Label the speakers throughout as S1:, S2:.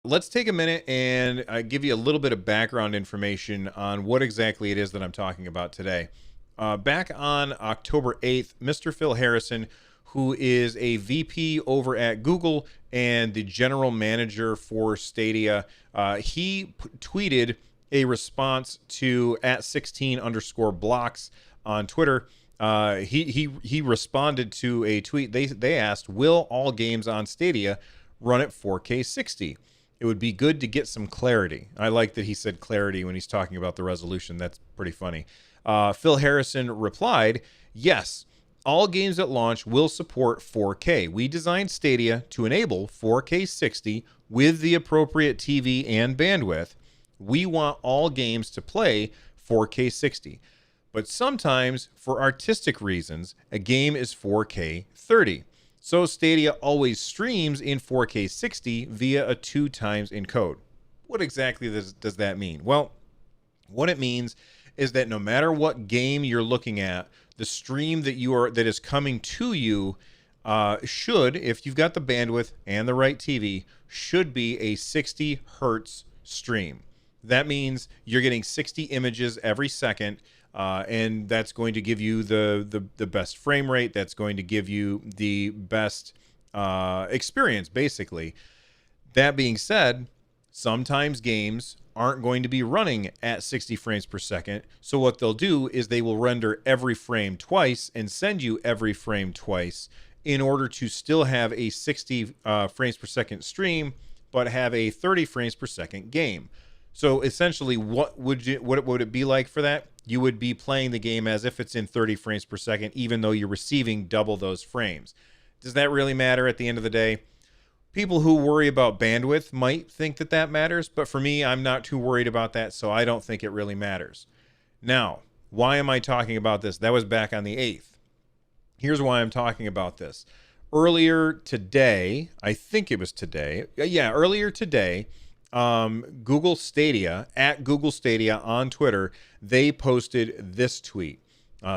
S1: Let's take a minute and give you a little bit of background information on what exactly it is that I'm talking about today. Back on October 8th, Mr. Phil Harrison, who is a VP over at Google and the general manager for Stadia, he tweeted a response to at 16 underscore blocks on Twitter. He responded to a tweet. They asked, "Will all games on Stadia run at 4K 60? It would be good to get some clarity." I like that he said clarity when he's talking about the resolution. That's pretty funny. Phil Harrison replied, "Yes, all games at launch will support 4K. We designed Stadia to enable 4K 60 with the appropriate TV and bandwidth. We want all games to play 4K 60. But sometimes, for artistic reasons, a game is 4K 30. So Stadia always streams in 4K 60 via a 2 times encode." What exactly does that mean? Well, what it means is that no matter what game you're looking at, the stream that is coming to you should, if you've got the bandwidth and the right TV, should be a 60 hertz stream. That means you're getting 60 images every second, and that's going to give you the best frame rate. That's going to give you the best experience, basically. That being said, sometimes games aren't going to be running at 60 frames per second. So what they'll do is they will render every frame twice and send you every frame twice in order to still have a 60 frames per second stream, but have a 30 frames per second game. So essentially, what would it be like for that? You would be playing the game as if it's in 30 frames per second, even though you're receiving double those frames. Does that really matter at the end of the day? People who worry about bandwidth might think that that matters, but for me, I'm not too worried about that, so I don't think it really matters. Now, why am I talking about this? That was back on the 8th. Here's why I'm talking about this. Earlier today, I think it was today. Yeah, earlier today, Google Stadia, at Google Stadia on Twitter, they posted this tweet.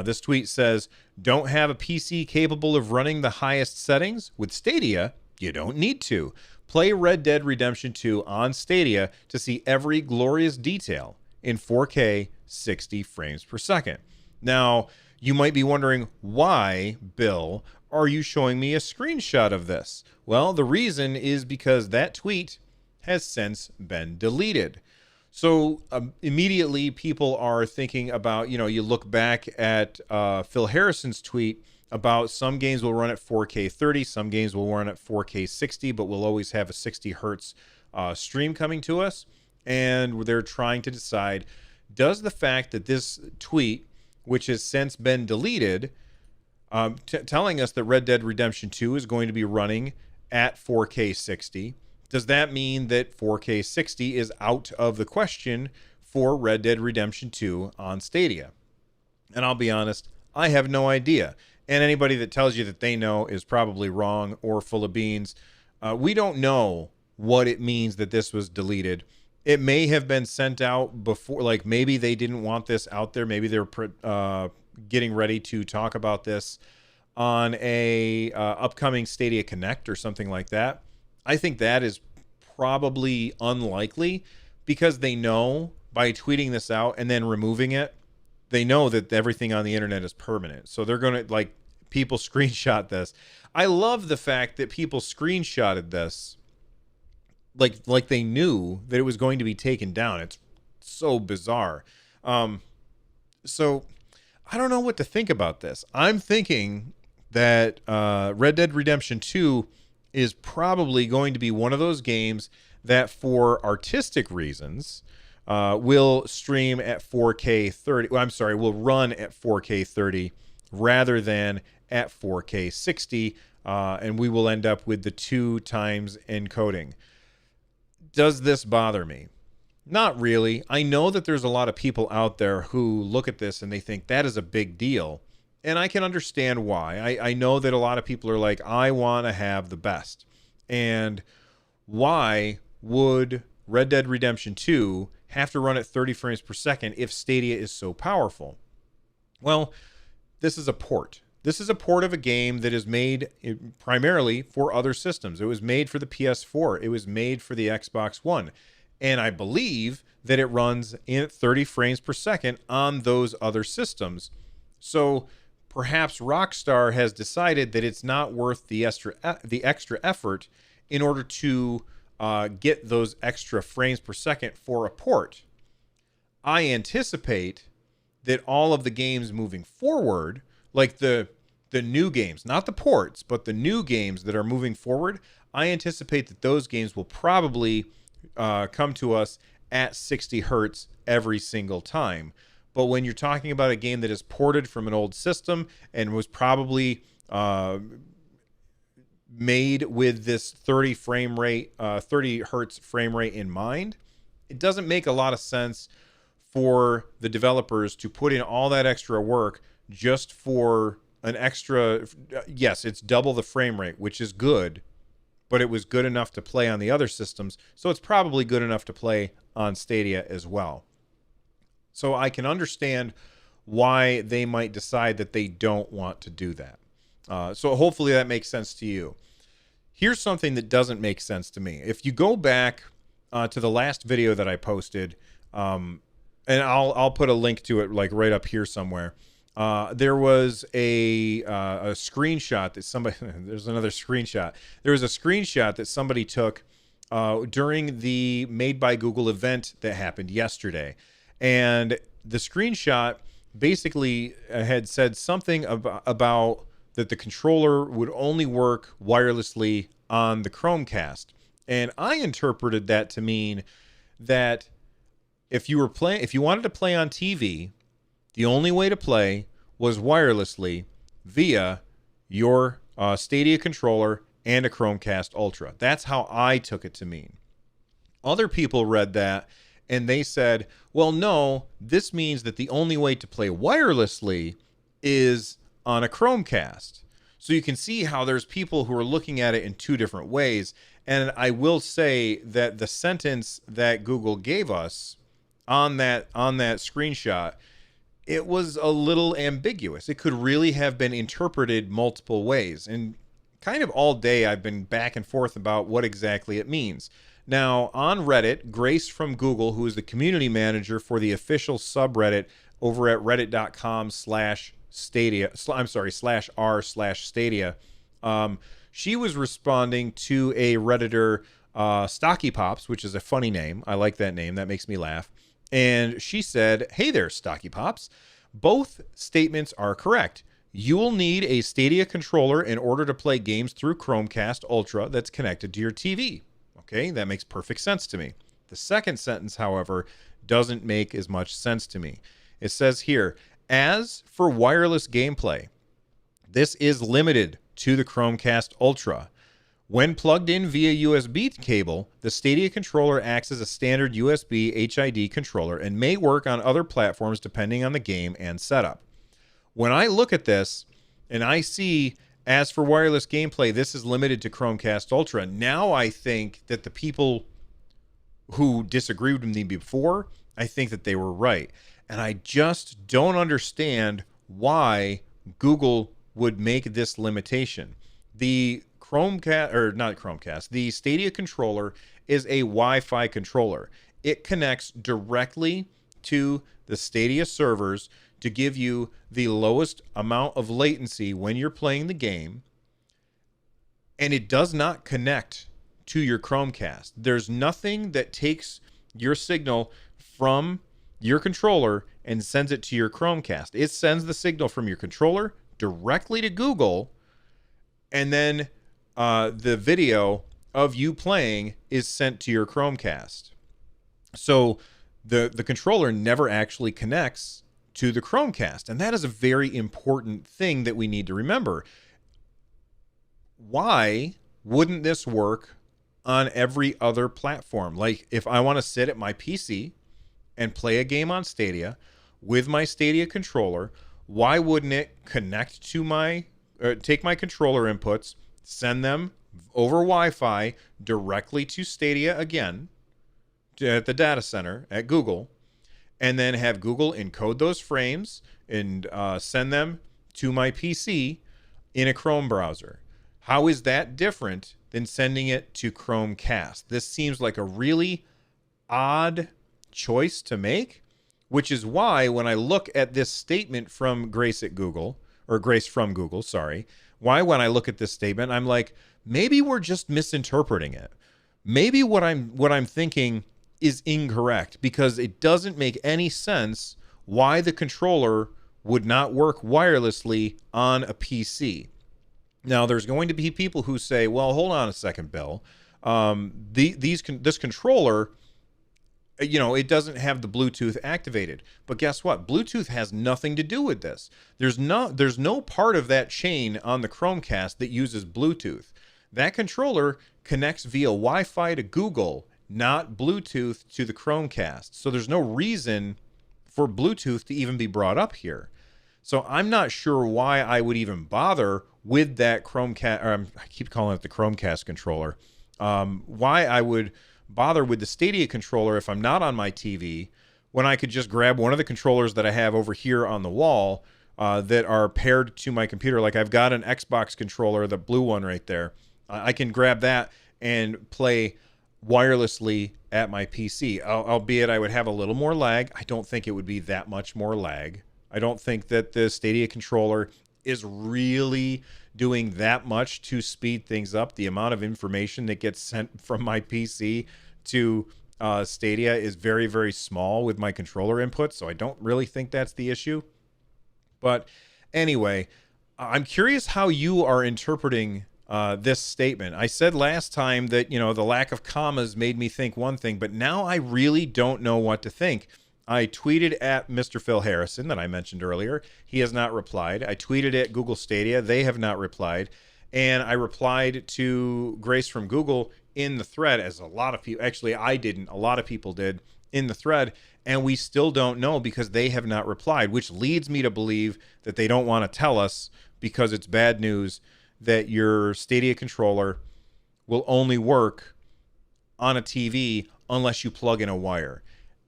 S1: This tweet says, "Don't have a PC capable of running the highest settings? With Stadia, you don't need to. Play Red Dead Redemption 2 on Stadia to see every glorious detail in 4K 60 frames per second." Now, you might be wondering, why, Bill, are you showing me a screenshot of this? Well, the reason is because that tweet has since been deleted. So immediately people are thinking about, you look back at Phil Harrison's tweet about some games will run at 4K 30, some games will run at 4K 60, but we'll always have a 60 hertz stream coming to us. And they're trying to decide, does the fact that this tweet, which has since been deleted, telling us that Red Dead Redemption 2 is going to be running at 4K 60, does that mean that 4K 60 is out of the question for Red Dead Redemption 2 on Stadia? And I'll be honest, I have no idea. And anybody that tells you that they know is probably wrong or full of beans. We don't know what it means that this was deleted. It may have been sent out before, like maybe they didn't want this out there. Maybe they're getting ready to talk about this on a upcoming Stadia Connect or something like that. I think that is probably unlikely because they know by tweeting this out and then removing it, they know that everything on the internet is permanent. So they're going to, like, people screenshot this. I love the fact that people screenshotted this like they knew that it was going to be taken down. It's so bizarre. So I don't know what to think about this. I'm thinking that Red Dead Redemption 2 is probably going to be one of those games that, for artistic reasons, will stream at 4K 30. Well, I'm sorry, will run at 4K 30 rather than at 4K 60, and we will end up with the 2 times encoding. Does this bother me? Not really. I know that there's a lot of people out there who look at this and they think that is a big deal. And I can understand why. I know that a lot of people are like, I want to have the best. And why would Red Dead Redemption 2 have to run at 30 frames per second if Stadia is so powerful? Well, this is a port. This is a port of a game that is made primarily for other systems. It was made for the PS4. It was made for the Xbox One. And I believe that it runs in 30 frames per second on those other systems. So perhaps Rockstar has decided that it's not worth the extra effort in order to get those extra frames per second for a port. I anticipate that all of the games moving forward, like the new games, not the ports, but the new games that are moving forward, I anticipate that those games will probably come to us at 60 hertz every single time. But when you're talking about a game that is ported from an old system and was probably made with this 30 hertz frame rate in mind, it doesn't make a lot of sense for the developers to put in all that extra work just for an extra. Yes, it's double the frame rate, which is good, but it was good enough to play on the other systems, so it's probably good enough to play on Stadia as well. So I can understand why they might decide that they don't want to do that. So hopefully that makes sense to you. Here's something that doesn't make sense to me. If you go back to the last video that I posted, and I'll put a link to it like right up here somewhere. There was a screenshot that somebody. There's another screenshot. There was a screenshot that somebody took during the Made by Google event that happened yesterday, and the screenshot basically had said something about that the controller would only work wirelessly on the Chromecast, and I interpreted that to mean that if you wanted to play on TV, the only way to play was wirelessly via your Stadia controller and a Chromecast Ultra. That's how I took it to mean. Other people read that and they said, well, no, this means that the only way to play wirelessly is on a Chromecast. So you can see how there's people who are looking at it in two different ways. And I will say that the sentence that Google gave us on that screenshot, it was a little ambiguous. It could really have been interpreted multiple ways. And kind of all day I've been back and forth about what exactly it means. Now, on Reddit, Grace from Google, who is the community manager for the official subreddit over at reddit.com/r/Stadia, she was responding to a Redditor, Stocky Pops, which is a funny name. I like that name. That makes me laugh. And she said, hey there, Stocky Pops. Both statements are correct. You will need a Stadia controller in order to play games through Chromecast Ultra that's connected to your TV. Okay, that makes perfect sense to me. The second sentence, however, doesn't make as much sense to me. It says here, as for wireless gameplay, this is limited to the Chromecast Ultra. When plugged in via USB cable, the Stadia controller acts as a standard USB HID controller and may work on other platforms depending on the game and setup. When I look at this and I see, as for wireless gameplay, this is limited to Chromecast Ultra, now I think that the people who disagreed with me before, I think that they were right. And I just don't understand why Google would make this limitation. The the Stadia controller is a Wi-Fi controller. It connects directly to the Stadia servers to give you the lowest amount of latency when you're playing the game, and it does not connect to your Chromecast. There's nothing that takes your signal from your controller and sends it to your Chromecast. It sends the signal from your controller directly to Google, and then the video of you playing is sent to your Chromecast. So the controller never actually connects to the Chromecast, and that is a very important thing that we need to remember. Why wouldn't this work on every other platform? Like, if I want to sit at my PC and play a game on Stadia with my Stadia controller, why wouldn't it connect to take my controller inputs, send them over Wi-Fi directly to Stadia again at the data center at Google, and then have Google encode those frames and send them to my PC in a Chrome browser. How is that different than sending it to Chromecast? This seems like a really odd choice to make, which is why when I look at this statement from Grace at Google, or Grace from Google, sorry, why when I look at this statement, I'm like, maybe we're just misinterpreting it. Maybe what I'm thinking is incorrect, because it doesn't make any sense why the controller would not work wirelessly on a PC. Now, there's going to be people who say, well, hold on a second, Bill. This controller, it doesn't have the Bluetooth activated. But guess what? Bluetooth has nothing to do with this. There's no part of that chain on the Chromecast that uses Bluetooth. That controller connects via Wi-Fi to Google, not Bluetooth to the Chromecast. So there's no reason for Bluetooth to even be brought up here. So I'm not sure why I would even bother with that Chromecast, or I keep calling it the Chromecast controller. Why I would bother with the Stadia controller if I'm not on my TV, when I could just grab one of the controllers that I have over here on the wall that are paired to my computer. Like I've got an Xbox controller, the blue one right there. I can grab that and play wirelessly at my PC, albeit I would have a little more lag. I don't think it would be that much more lag. I don't think that the Stadia controller is really doing that much to speed things up. The amount of information that gets sent from my PC to Stadia is very, very small with my controller input, so I don't really think that's the issue. But anyway, I'm curious how you are interpreting this statement. I said last time that, the lack of commas made me think one thing, but now I really don't know what to think. I tweeted at Mr. Phil Harrison that I mentioned earlier. He has not replied. I tweeted at Google Stadia. They have not replied. And I replied to Grace from Google in the thread, as a lot of people, actually I didn't, a lot of people did in the thread, and we still don't know because they have not replied, which leads me to believe that they don't want to tell us because it's bad news that your Stadia controller will only work on a TV unless you plug in a wire.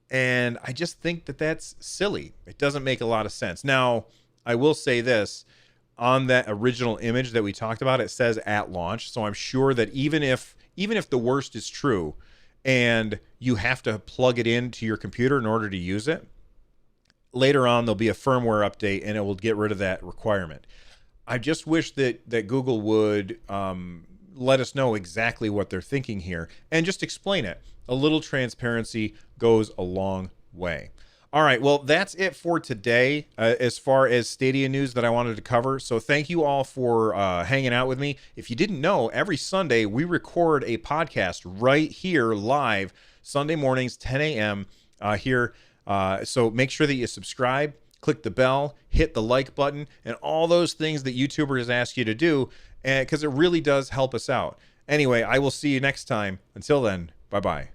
S1: And I just think that that's silly. It doesn't make a lot of sense. Now, I will say this. On that original image that we talked about, it says at launch. So I'm sure that even if the worst is true and you have to plug it into your computer in order to use it, later on there'll be a firmware update and it will get rid of that requirement. I just wish that Google would let us know exactly what they're thinking here and just explain it. A little transparency goes a long way. All right, well, that's it for today as far as Stadia news that I wanted to cover. So thank you all for hanging out with me. If you didn't know, every Sunday we record a podcast right here live, Sunday mornings, 10 a.m. Here. So make sure that you subscribe, click the bell, hit the like button, and all those things that YouTubers ask you to do, because it really does help us out. Anyway, I will see you next time. Until then, bye-bye.